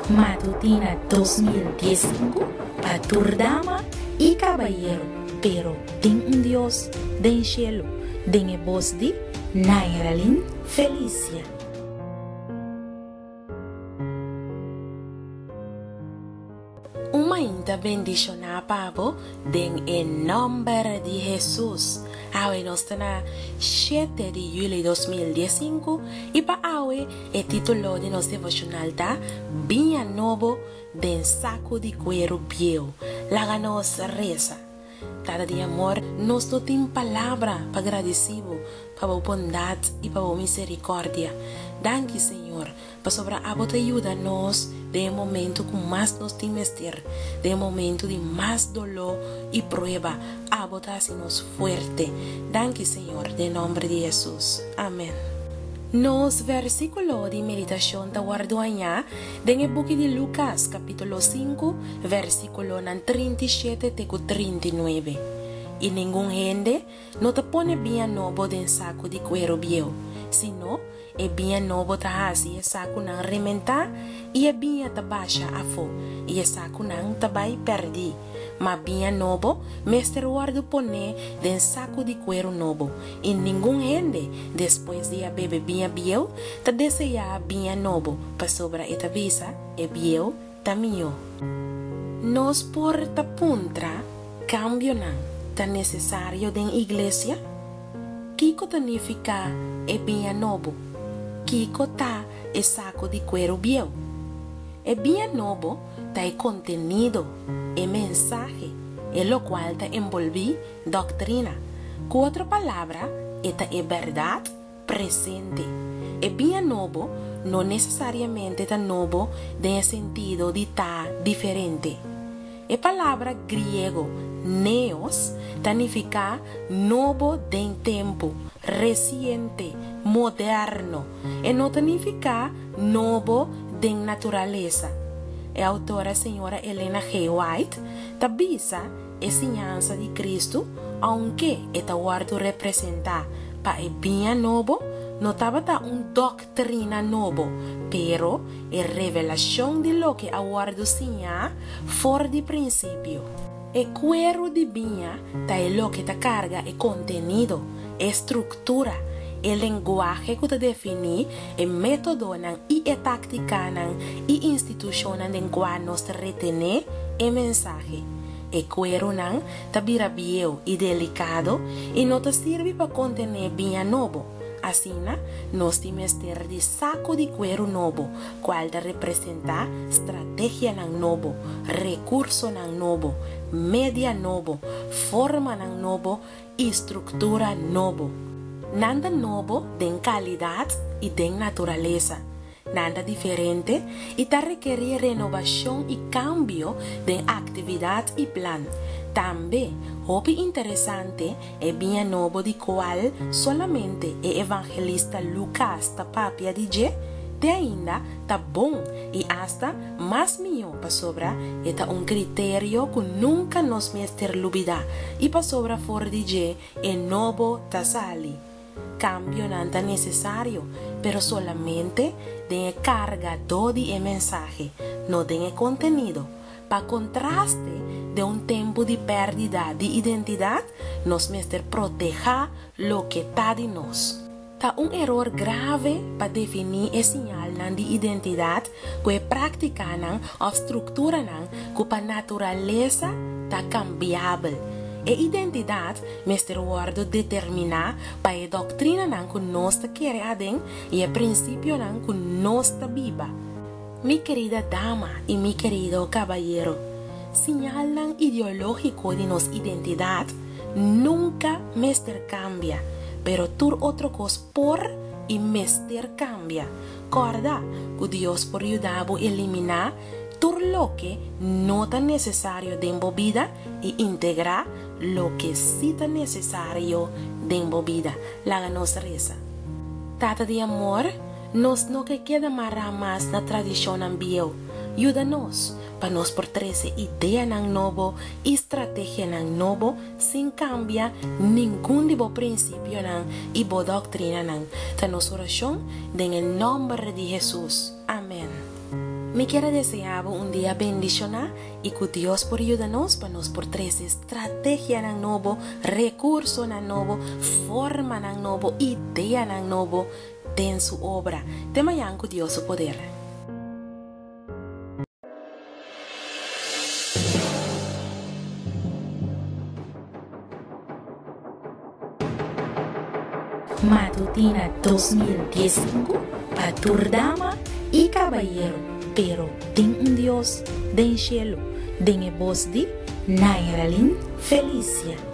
Matutina 2015 para tur dama y caballero, pero ten un Dios den cielo, den e voz de Nairalin Felicia. Uma ainda bendicionar pavo den en nombre de Jesús. Awe nós está na 7 de julho de 2015 e para awe é título de nosso devocional tá Binha Novo den saco de cuero viejo. Laga nos reza. Cada dia amor, nós não tem palavra para agradecido para a bondade e para a misericórdia. Danke, Senhor, para sobre a bota ajuda nós de momento com mais nos temos ter, de momento de mais dolor e prova, a bota assim nos forte. Danke, Senhor, de nome de Jesus. Amém. Nos versículo de meditação da guardoanha, den book de Lucas, capítulo 5, versículo 37 até 39. E nenhum gente não te pone bem novo den saco de cuero viejo, sino é bem novo ta hasi e saco não rementa e é bem ta baixa a fo e é saco não ta vai perdi. Mas bem novo, mestre guardo pone den saco de cuero novo e nenhum gente depois de a bebe bem viejo ta deseja bem novo para sobra eta visa é viejo ta mio. Nos porta puntra cambio não ta necessário den igreja. Kiko significa é bem novo. Kiko tá é saco de cuero viejo. É bem novo, tá é contenido, é mensagem, é lo qual tá envolve doutrina. Com outra palavra, é verdade presente. É bem novo, não necessariamente tá novo no sentido de tá diferente. A palavra grego neos significa novo de tempo, reciente, moderno, e não significa novo de natureza. A autora senhora Helena G. White tabisa a ensinança de Cristo, aunque esta guardo representa para o bem novo, não estava doutrina novo, pero a revelação de lo que a guardo sinha fora de princípio. E cuero de binha tá é lo que ta carga e contenido, estrutura, e linguagem que ta define, e método nan, e tática nan, e instituição nan den qual nos retene e mensagem. E cuero nan ta bira viejo e delicado e não ta serve para contener binha novo. Assim, nós temos ter de saco de cuero novo, qual representa estratégia novo, recurso novo, média novo, forma novo, estrutura novo. Nada novo de qualidade e de natureza. Nada diferente e ta requerir renovação e cambio de atividade e plan. Também, hobby interessante é bem novo de qual solamente o evangelista Lucas ta papia dizer, de ainda tá bom e hasta mais melhor para sobra é critério que nunca nos mester lubida e para sobra for dizer é novo ta sali. Cambio não é necessário, pero solamente tem carga de mensagem, não tem contenido. Para contraste de tempo de pérdida de identidade, nos mester proteger lo que está de nós. Tá erro grave para definir o sinal de identidade que prática ou estrutura que para natureza está cambiável. A identidade, mestre guardo determinar para a doutrina que nós queremos e o princípio que nós viva. Mi querida dama e mi querido caballero, sinal ideológico de nossa identidade nunca mestre cambia, pero tur outro cos por e mestre cambia. Corda que Deus por ajudar a eliminar tur lo que não é necessário de vida e integrar lo que sí é necessário de vida. Laga nos reza. Tata de amor, nos no que queda más na tradição ambiel. Ajuda-nos para nos por 13 ideia novo, estratégia novo, sem cambiar nenhum de bo princípio e bo doutrina. Ta nos oração, em nome de Jesus. Amém. Me quiero desear un día bendicional y que Dios por ayudarnos para nos por tres estrategia en nuevo, recurso en nuevo, forma en nuevo, idea en nuevo, en su obra. Te mañana con Dios su poder. Matutina 2015 para dama y caballero, pero ten un Dios den cielo, den voz de Nairalin Felicia.